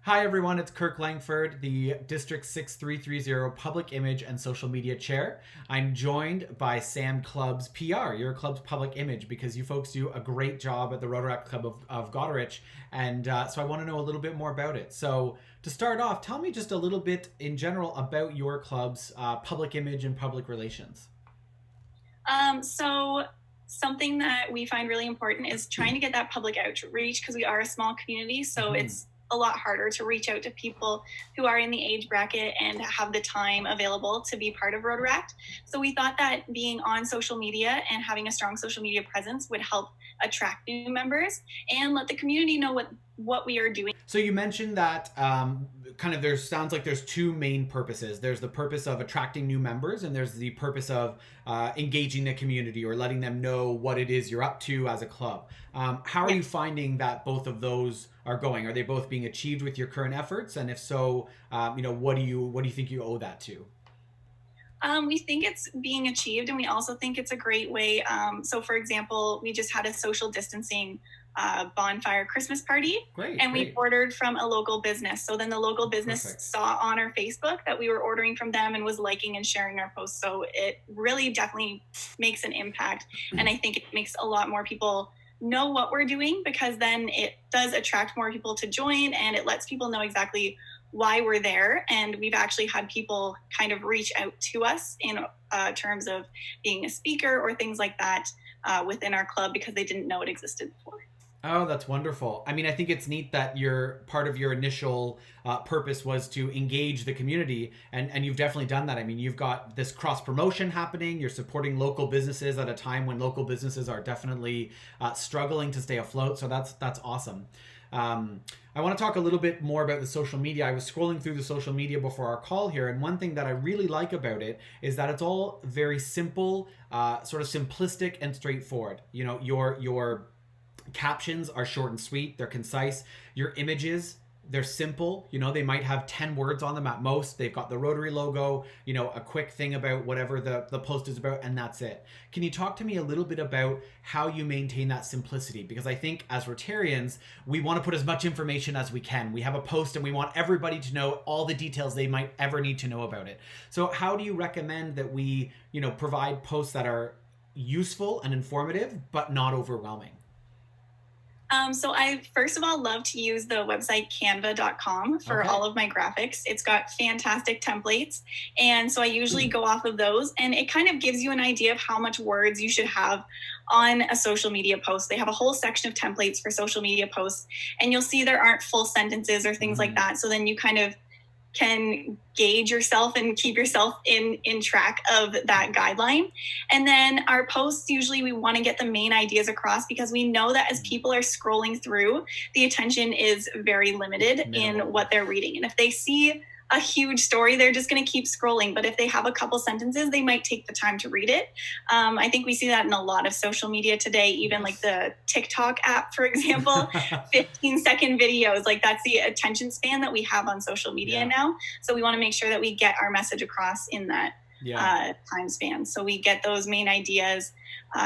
Hi everyone, it's Kirk Langford, the District 6330 Public Image and Social Media Chair. I'm joined by Sam Clubb's PR, your club's public image, because you folks do a great job at the Rotaract Club of Goderich, and so I want to know a little bit more about it. So to start off, tell me just a little bit in general about your club's public image and public relations. So something that we find really important is trying to get that public outreach because we are a small community. So it's a lot harder to reach out to people who are in the age bracket and have the time available to be part of Rotaract. So we thought that being on social media and having a strong social media presence would help attract new members and let the community know what we are doing. So you mentioned that kind of sounds like there's two main purposes. There's the purpose of attracting new members, and there's the purpose of engaging the community or letting them know what it is you're up to as a club. How are you finding that both of those are going? Are they both being achieved with your current efforts? And if so, what do you think you owe that to? We think it's being achieved, and we also think it's a great way. So, for example, we just had a social distancing bonfire Christmas party, and we ordered from a local business. So then the local business saw on our Facebook that we were ordering from them and was liking and sharing our posts. So it really definitely makes an impact, and I think it makes a lot more people know what we're doing, because then it does attract more people to join, and it lets people know exactly why we're there. And we've actually had people kind of reach out to us in terms of being a speaker or things like that within our club because they didn't know it existed before. Oh, that's wonderful. I mean, I think it's neat that your part of your initial purpose was to engage the community, and you've definitely done that. I mean, you've got this cross promotion happening. You're supporting local businesses at a time when local businesses are definitely struggling to stay afloat. So that's awesome. I want to talk a little bit more about the social media. I was scrolling through the social media before our call here, and one thing that I really like about it is that it's all very simple, sort of simplistic and straightforward. You know, your captions are short and sweet, they're concise. Your images, they're simple. You know, they might have 10 words on them at most. They've got the Rotary logo, you know, a quick thing about whatever the post is about, and that's it. Can you talk to me a little bit about how you maintain that simplicity? Because I think as Rotarians, we want to put as much information as we can. We have a post and we want everybody to know all the details they might ever need to know about it. So how do you recommend that we, you know, provide posts that are useful and informative, but not overwhelming? So I first of all love to use the website canva.com for all of my graphics. It's got fantastic templates. And so I usually go off of those, and it kind of gives you an idea of how much words you should have on a social media post. They have a whole section of templates for social media posts, and you'll see there aren't full sentences or things like that. So then you kind of can gauge yourself and keep yourself in track of that guideline. And then our posts, usually we want to get the main ideas across, because we know that as people are scrolling through, the attention is very limited in what they're reading. And if they see a huge story, they're just going to keep scrolling. But if they have a couple sentences, they might take the time to read it. I think we see that in a lot of social media today, even like the TikTok app, for example, 15-second videos. Like, that's the attention span that we have on social media now. So we want to make sure that we get our message across in that time span. So we get those main ideas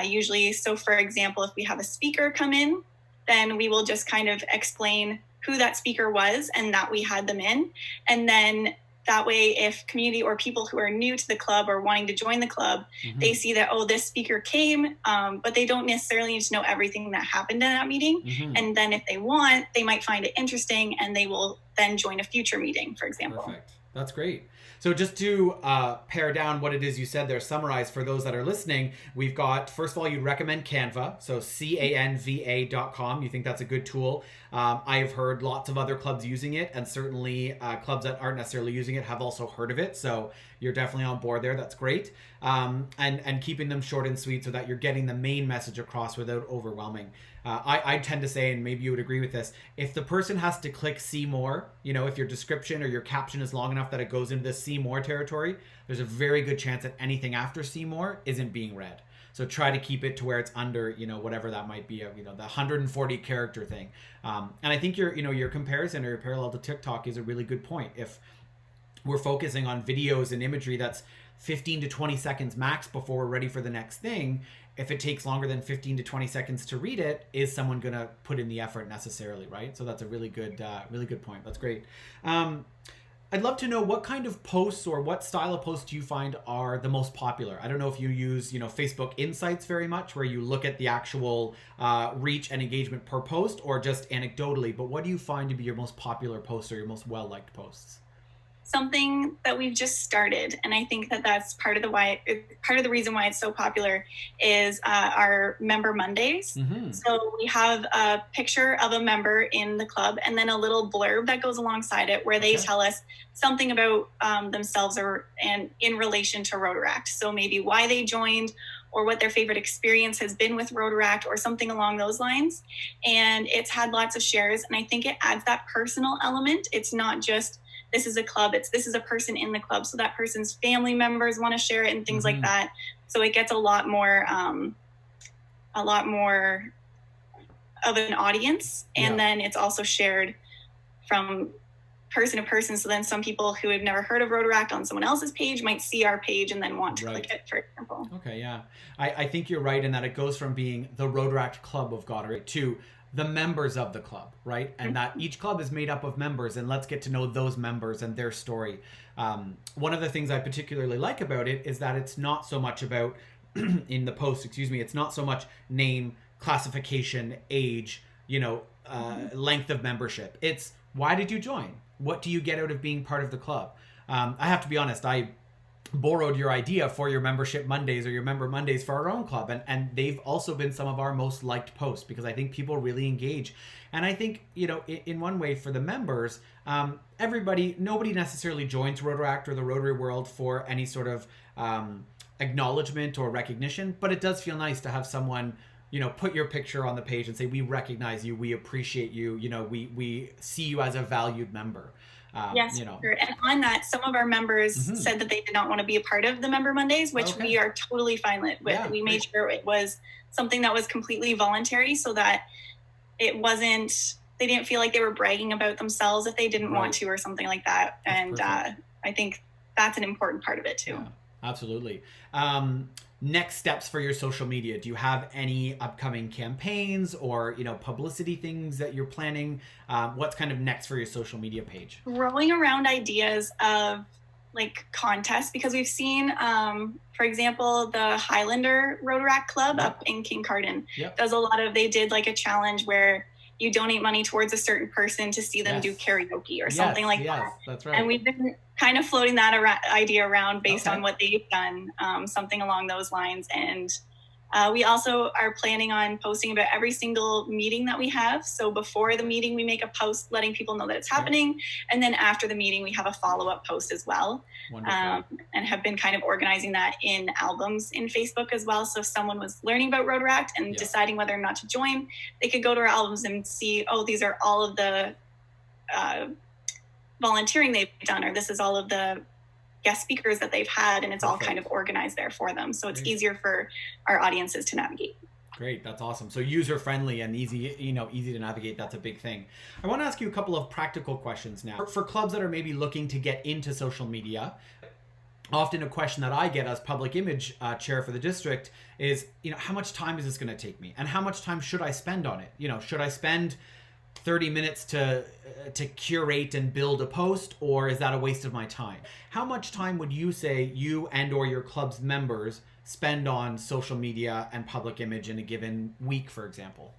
usually. So for example, if we have a speaker come in, then we will just kind of explain who that speaker was and that we had them in. And then that way, if community or people who are new to the club or wanting to join the club, they see that, oh, this speaker came, but they don't necessarily need to know everything that happened in that meeting. And then if they want, they might find it interesting, and they will then join a future meeting, for example. Perfect. That's great. So just to pare down what it is you said there, summarize for those that are listening, we've got, first of all, you'd recommend Canva, so canva.com. You think that's a good tool. I've heard lots of other clubs using it, and certainly clubs that aren't necessarily using it have also heard of it, so you're definitely on board there. That's great. And keeping them short and sweet so that you're getting the main message across without overwhelming. I tend to say, and maybe you would agree with this, if the person has to click see more, you know, if your description or your caption is long enough that it goes into the see more territory, there's a very good chance that anything after see more isn't being read. So try to keep it to where it's under, you know, whatever that might be, you know, the 140 character thing. And I think your comparison or your parallel to TikTok is a really good point. If we're focusing on videos and imagery that's 15 to 20 seconds max before we're ready for the next thing, if it takes longer than 15 to 20 seconds to read it, is someone going to put in the effort necessarily, right? So that's a really good point. That's great. I'd love to know what kind of posts or what style of posts do you find are the most popular? I don't know if you use, Facebook Insights very much, where you look at the actual reach and engagement per post, or just anecdotally, but what do you find to be your most popular posts or your most well-liked posts? Something that we've just started, and I think that that's part of the reason why it's so popular, is our Member Mondays. Mm-hmm. So we have a picture of a member in the club, and then a little blurb that goes alongside it where they tell us something about themselves and in relation to Rotaract. So maybe why they joined, or what their favorite experience has been with Rotaract, or something along those lines. And it's had lots of shares, and I think it adds that personal element. It's not just, this is a club, this is a person in the club, so that person's family members want to share it and things like that. So it gets a lot more of an audience, and then it's also shared from person to person. So then some people who have never heard of Rotaract on someone else's page might see our page and then want to click it, for example. Okay, yeah. I think you're right in that it goes from being the Rotaract Club of Goderich to the members of the club, right? And that each club is made up of members, and let's get to know those members and their story. One of the things I particularly like about it is that it's not so much about, in the post, it's not so much name, classification, age, length of membership. It's, why did you join? What do you get out of being part of the club? I have to be honest, I borrowed your idea for your membership Mondays or your member Mondays for our own club, and they've also been some of our most liked posts, because I think people really engage. And I think, in one way, for the members, nobody necessarily joins Rotaract or the Rotary world for any sort of acknowledgement or recognition, but it does feel nice to have someone put your picture on the page and say, we recognize you, we appreciate you, we see you as a valued member. Yes, sure. And on that, some of our members said that they did not want to be a part of the Member Mondays, which we are totally fine with. Yeah, we made sure it was something that was completely voluntary, so that it wasn't, they didn't feel like they were bragging about themselves if they didn't want to, or something like that. And I think that's an important part of it too. Yeah, absolutely. Next steps for your social media. Do you have any upcoming campaigns or, publicity things that you're planning? What's kind of next for your social media page? Rolling around ideas of contests, because we've seen, for example, the Highlander Rotaract Club up in Kincardine does a lot of, they did a challenge where you donate money towards a certain person to see them do karaoke or something like that. That's right. And we've been kind of floating that idea around based on what they've done, something along those lines. And we also are planning on posting about every single meeting that we have. So before the meeting, we make a post letting people know that it's happening. And then after the meeting, we have a follow-up post as well. And have been kind of organizing that in albums in Facebook as well. So if someone was learning about Rotaract and deciding whether or not to join, they could go to our albums and see, these are all of the volunteering they've done, or this is all of the guest speakers that they've had, and it's all kind of organized there for them. So it's easier for our audiences to navigate. Great. That's awesome. So user friendly and easy to navigate. That's a big thing. I want to ask you a couple of practical questions now. For clubs that are maybe looking to get into social media, often a question that I get as public image chair for the district is, how much time is this going to take me? And how much time should I spend on it? Should I spend 30 minutes to curate and build a post, or is that a waste of my time? How much time would you say you and or your club's members spend on social media and public image in a given week, for example?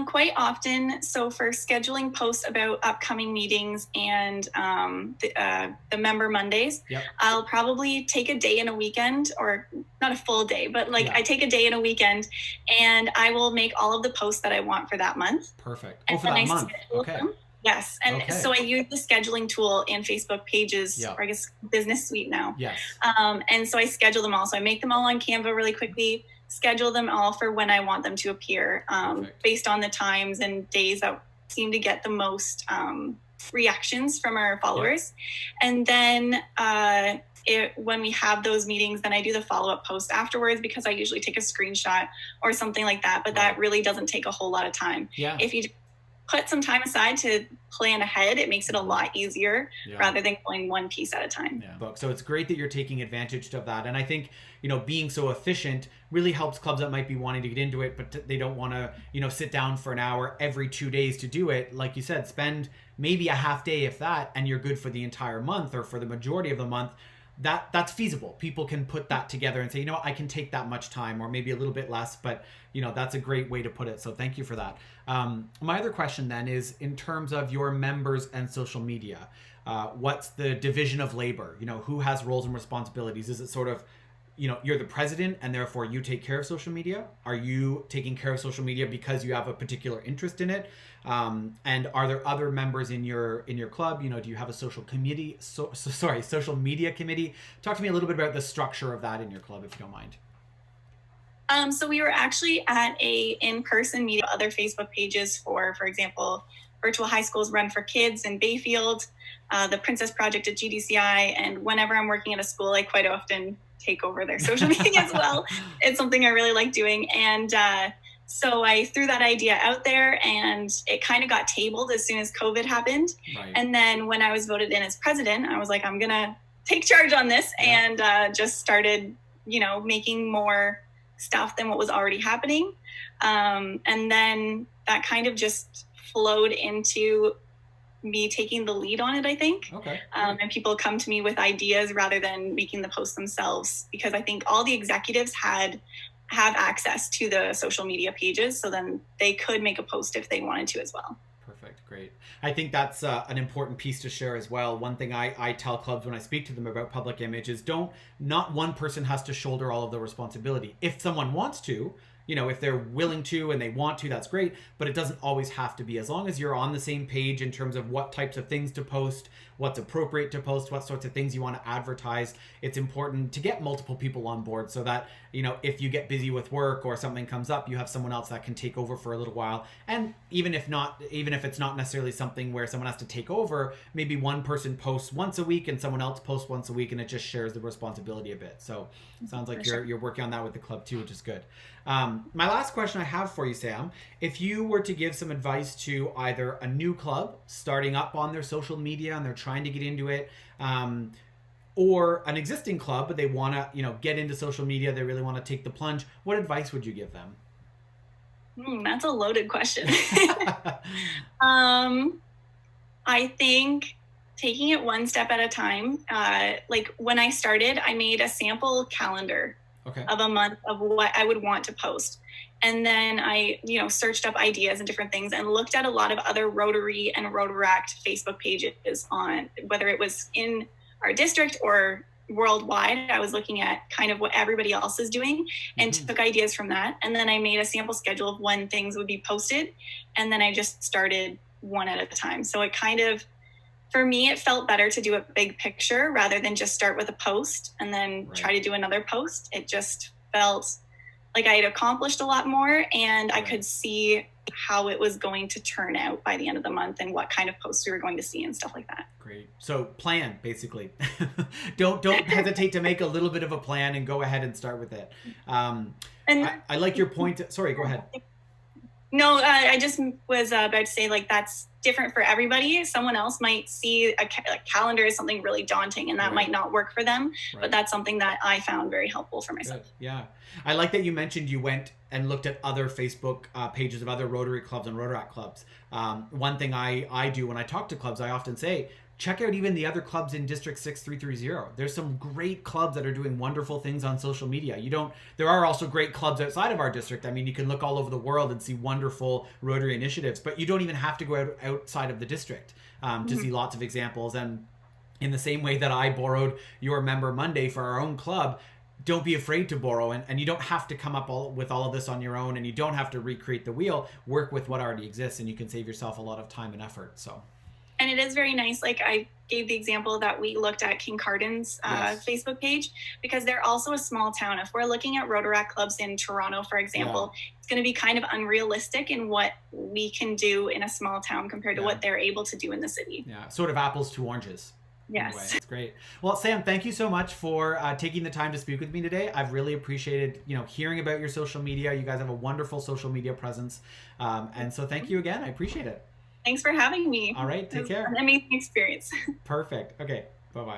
Quite often. So for scheduling posts about upcoming meetings and the Member Mondays, I'll probably take a day and a weekend, or not a full day, but I take a day and a weekend, and I will make all of the posts that I want for that month. Perfect. And for that month. Okay. Them. Yes. And so I use the scheduling tool in Facebook Pages, or I guess Business Suite now. Yes. And so I schedule them all. So I make them all on Canva really quickly, schedule them all for when I want them to appear, based on the times and days that seem to get the most reactions from our followers. And then when we have those meetings, then I do the follow-up post afterwards, because I usually take a screenshot or something like that. But that really doesn't take a whole lot of time. Yeah. If you put some time aside to plan ahead, it makes it a lot easier rather than going one piece at a time. So it's great that you're taking advantage of that. And I think, being so efficient really helps clubs that might be wanting to get into it, but they don't want to, sit down for an hour every 2 days to do it. Like you said, spend maybe a half day, if that, and you're good for the entire month or for the majority of the month. That's feasible. People can put that together and say, I can take that much time, or maybe a little bit less, but that's a great way to put it. So thank you for that. My other question then is, in terms of your members and social media, what's the division of labor? Who has roles and responsibilities? Is it sort of, you're the president and therefore you take care of social media? Are you taking care of social media because you have a particular interest in it? And are there other members in your club? Do you have a social committee? Social media committee? Talk to me a little bit about the structure of that in your club, if you don't mind. So we were actually at a in-person meeting of other Facebook pages for example, Virtual High Schools Run for Kids in Bayfield, the Princess Project at GDCI, and whenever I'm working at a school, I quite often take over their social media as well. It's something I really like doing. And so I threw that idea out there, and it kind of got tabled as soon as COVID happened. Right. And then when I was voted in as president, I was like, I'm going to take charge on this, and just started, making more stuff than what was already happening. And then that kind of just flowed into me taking the lead on it, I think. Okay. And people come to me with ideas rather than making the post themselves, because I think all the executives have access to the social media pages, so then they could make a post if they wanted to as well. Perfect. Great. I think that's an important piece to share as well. One thing I tell clubs when I speak to them about public image is not one person has to shoulder all of the responsibility. If someone wants to, if they're willing to and they want to, that's great, but it doesn't always have to be. As long as you're on the same page in terms of what types of things to post, what's appropriate to post, what sorts of things you want to advertise, it's important to get multiple people on board so that, if you get busy with work or something comes up, you have someone else that can take over for a little while. And even if it's not necessarily something where someone has to take over, maybe one person posts once a week and someone else posts once a week, and it just shares the responsibility a bit. So it sounds like you're working on that with the club too, which is good. My last question I have for you, Sam, if you were to give some advice to either a new club starting up on their social media and they're trying to get into it, or an existing club, but they want to, get into social media, they really want to take the plunge, what advice would you give them? That's a loaded question. I think taking it one step at a time. Like when I started, I made a sample calendar of a month of what I would want to post. And then I, searched up ideas and different things and looked at a lot of other Rotary and Rotaract Facebook pages on whether it was in our district or worldwide. I was looking at kind of what everybody else is doing and took ideas from that. And then I made a sample schedule of when things would be posted. And then I just started one at a time. So it kind of, for me, it felt better to do a big picture rather than just start with a post and then try to do another post. It just felt like I had accomplished a lot more, and I could see how it was going to turn out by the end of the month and what kind of posts we were going to see and stuff like that. Great. So plan, basically. don't hesitate to make a little bit of a plan and go ahead and start with it. I like your point. Sorry, go ahead. No, I just was about to say, like, that's different for everybody. Someone else might see a calendar as something really daunting, and that might not work for them. But that's something that I found very helpful for myself. Good. Yeah. I like that you mentioned you went and looked at other Facebook pages of other Rotary clubs and Rotaract clubs. One thing I do when I talk to clubs, I often say, check out even the other clubs in District 6330. There's some great clubs that are doing wonderful things on social media. There are also great clubs outside of our district. I mean, you can look all over the world and see wonderful Rotary initiatives, but you don't even have to go outside of the district to see lots of examples. And in the same way that I borrowed your Member Monday for our own club, don't be afraid to borrow, and you don't have to come up with all of this on your own, and you don't have to recreate the wheel. Work with what already exists, and you can save yourself a lot of time and effort. So. And it is very nice. Like I gave the example that we looked at Kincardin's Facebook page, because they're also a small town. If we're looking at Rotaract clubs in Toronto, for example, it's going to be kind of unrealistic in what we can do in a small town compared to what they're able to do in the city. Yeah, sort of apples to oranges. Yes. Anyway, that's great. Well, Sam, thank you so much for taking the time to speak with me today. I've really appreciated, hearing about your social media. You guys have a wonderful social media presence. And so thank you again. I appreciate it. Thanks for having me. All right, It take was care. an amazing experience. Perfect. Okay, bye bye.